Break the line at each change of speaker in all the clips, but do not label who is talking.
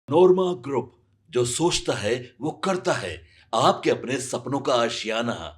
नोरमा group, जो सोचता है वो करता है। आपके अपने सपनों का आशियाना।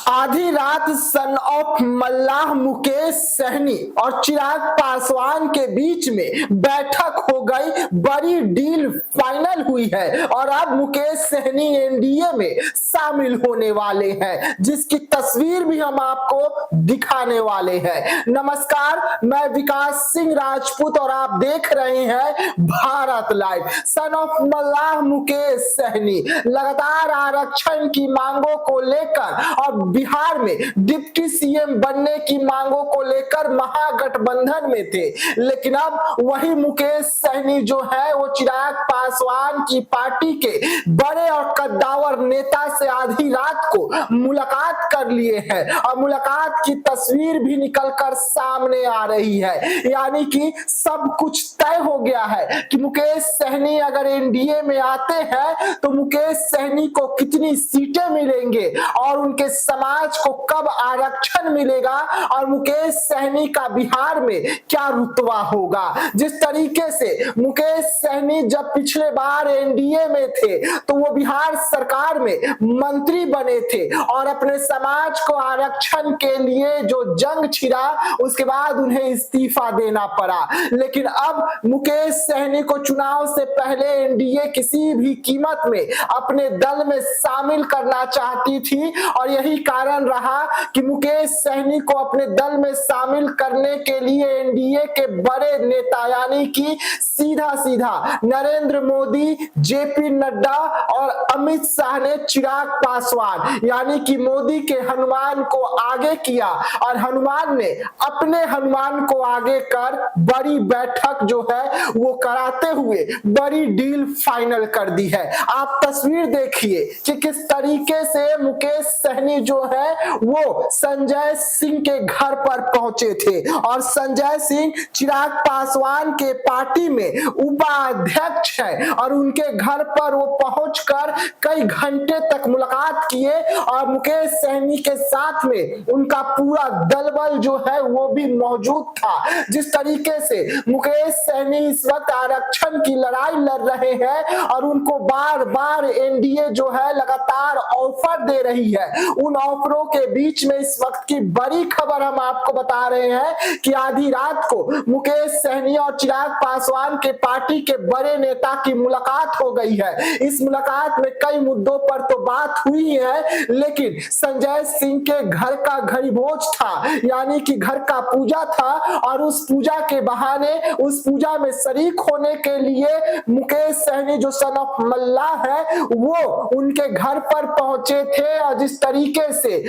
आधी रात सन ऑफ मल्लाह मुकेश सहनी और चिराग पासवान के बीच में बैठक हो गई। बड़ी डील फाइनल हुई है और अब मुकेश सहनी एनडीए में शामिल होने वाले हैं, जिसकी तस्वीर भी हम आपको दिखाने वाले हैं। नमस्कार, मैं विकास सिंह राजपूत और आप देख रहे हैं भारत लाइव। सन ऑफ मल्लाह मुकेश सहनी लगातार आरक्षण की मांगों को लेकर और बिहार में डिप्टी सीएम बनने की मांगों को लेकर महागठबंधन में थे, लेकिन अब वही मुकेश सहनी जो है वो चिराग पासवान की पार्टी के बड़े और कद्दावर नेता से आधी रात को मुलाकात कर लिए हैं और मुलाकात की तस्वीर भी निकलकर सामने आ रही है। यानी कि सब कुछ तय हो गया है कि मुकेश सहनी अगर एनडीए में आते हैं तो मुकेश सहनी को कितनी सीटें मिलेंगे और उनके समाज को कब आरक्षण मिलेगा और मुकेश सहनी का बिहार में क्या रुतबा होगा। जिस तरीके से मुकेश सहनी जब पिछले बार एनडीए में थे तो वो बिहार सरकार में मंत्री बने थे और अपने समाज को आरक्षण के लिए जो जंग छिड़ा उसके बाद उन्हें इस्तीफा देना पड़ा। लेकिन अब मुकेश सहनी को चुनाव से पहले एनडीए किसी भी कीमत में अपने दल में शामिल करना चाहती थी और यही कारण रहा कि मुकेश सहनी को अपने दल में शामिल करने के लिए एनडीए के बड़े नेता यानी कि सीधा सीधा नरेंद्र मोदी, जेपी नड्डा और अमित शाह ने चिराग पासवान यानी कि मोदी के हनुमान को आगे किया और हनुमान ने अपने हनुमान को आगे कर बड़ी बैठक जो है वो कराते हुए बड़ी डील फाइनल कर दी है। आप तस्वीर देखिए कि किस तरीके से मुकेश सहनी जो है वो संजय सिंह के घर पर पहुंचे थे और संजय सिंह चिराग पासवान के पार्टी में उपाध्यक्ष है और उनके घर पर वो पहुंचकर कई घंटे तक मुलाकात किए और मुकेश सहनी के साथ में उनका पूरा दलबल जो है वो भी मौजूद था। जिस तरीके से मुकेश सहनी इस वक्त आरक्षण की लड़ाई लड़ रहे हैं और उनको बार बार एनडीए जो है लगातार ऑफर दे रही है, उन ऑफरों के बीच में इस वक्त की बड़ी खबर हम आपको बता रहे हैं कि आधी रात को मुकेश सहनी और चिराग पासवान के पार्टी के बड़े नेता की मुलाकात हो गई है। इस मुलाकात में कई मुद्दों पर तो बात हुई है, लेकिन संजय सिंह के घर का घड़ी भोज था यानी कि घर का पूजा था और उस पूजा के बहाने उस पूजा में शरीक होने के लिए मुकेश सहनी जो सन ऑफ मल्लाह है वो उनके घर पर पहुंचे थे और जिस तरीके से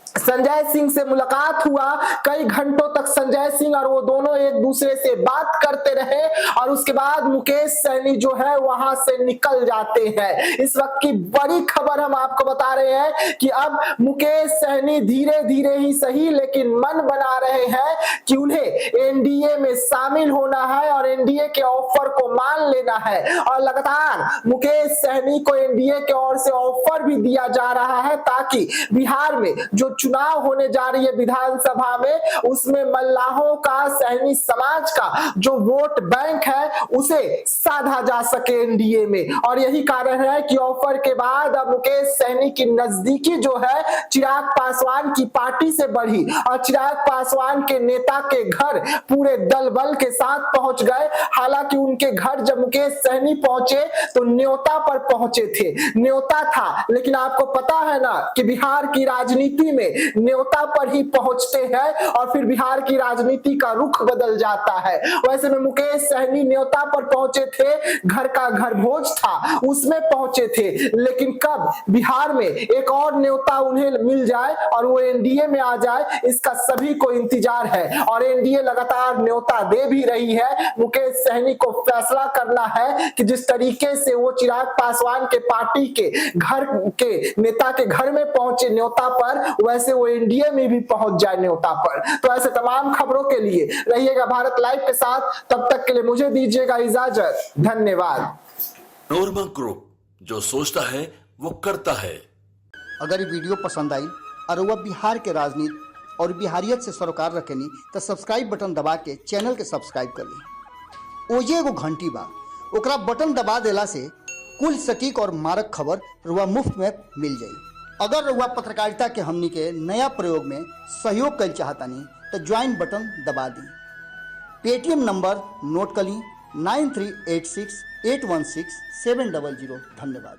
संजय सिंह से मुलाकात हुआ, कई घंटों तक संजय सिंह और वो दोनों एक दूसरे से बात करते रहे और उसके बाद मुकेश सहनी जो है वहां से निकल जाते हैं। इस वक्त की बड़ी खबर हम आपको बता रहे हैं कि अब मुकेश सहनी धीरे धीरे ही सही लेकिन मन बना रहे हैं कि उन्हें एनडीए में शामिल होना है और एनडीए के ऑफर को मान लेना है और लगातार मुकेश सहनी को एनडीए के ओर से ऑफर भी दिया जा रहा है ताकि बिहार में जो चुनाव होने जा रही है विधानसभा में उसमें मल्लाहों का, सहनी समाज का जो वोट बैंक है उसे साधा जा सके एनडीए में। और यही कारण है कि ऑफर के बाद अब मुकेश सहनी की नजदीकी जो है चिराग पासवान की पार्टी से बढ़ी और चिराग पासवान के नेता के घर पूरे दल बल के साथ पहुंच गए। हालांकि उनके घर जब मुकेश सहनी पहुंचे तो न्योता पर पहुंचे थे, न्योता था, लेकिन आपको पता है ना कि बिहार की राजनीति में न्योता पर ही पहुंचते हैं और फिर बिहार की राजनीति का रुख बदल जाता है। वैसे में मुकेश सहनी न्योता पर पहुंचे थे, घर का घर भोज था उसमें पहुंचे थे, लेकिन कब बिहार में एक और न्योता उन्हें मिल जाए और वो एनडीए में आ जाए इसका सभी को इंतजार है और एनडीए लगातार न्योता दे भी रही है। मुकेश सहनी को फैसला करना है कि जिस तरीके से वो चिराग पासवान के पार्टी के घर के नेता के घर में पहुंचे न्योता पर, वैसे वो एनडीए में भी पहुंच जाए न्योता पर। तो ऐसे तमाम खबरों के लिए रहिएगा भारत लाइव के साथ। तब तक के लिए मुझे दीजिएगा इजाजत। धन्यवाद।
नोरमा ग्रुप, जो सोचता है वो करता है।
अगर ये वीडियो पसंद आई और वह बिहार के राजनीति और बिहारियत से सरोकार रखेनी तो सब्सक्राइब बटन दबा के चैनल के सब्सक्राइब कर ली ओजे एगो घंटी बा, ओकरा बटन दबा देला से कुल सटीक और मारक खबर रुआ मुफ्त में मिल जाई। अगर रुआ पत्रकारिता के हमनी के नया प्रयोग में सहयोग कर चाहतानी तो ज्वाइन बटन दबा दी। पेटीएम नंबर नोट कर ली 9386816700। धन्यवाद।